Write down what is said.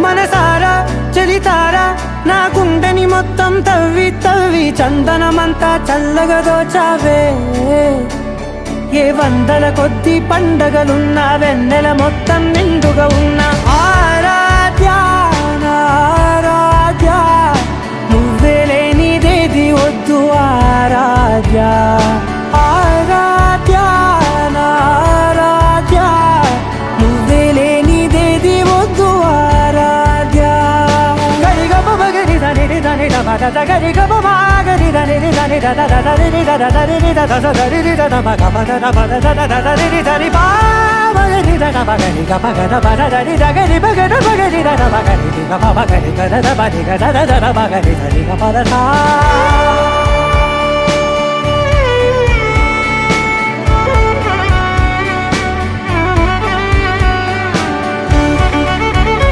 మనసారా చలితారా నా గుండెని మొత్తం తవ్వి తవ్వి చందనమంతా చల్లగా దోచావే. ఏ వందల కొద్ది పండగలున్నా వెన్నెల మొత్తం నిండుగా ఉన్న ఆరాధ్యా నా ఆరాధ్యా, నువ్వే లేనిదేది వద్దు ఆరాధ్యా. ఆరాధ్యా నా ఆరాధ్యా, నువ్వే లేనిదేది వద్దు ఆరాధ్యా. గరిగ బగరి దని దని దమద గరిగ బగరి దని దని దద దరి దద దరి దద దరి దద మగ మగ దద దద దరి దరి బాగరి దద బగరి గ బగ బద దరి దగరి బగర బగరి దద బగరి గ బగరి గద బగరి గద దద బగరి దరి గ పద సా.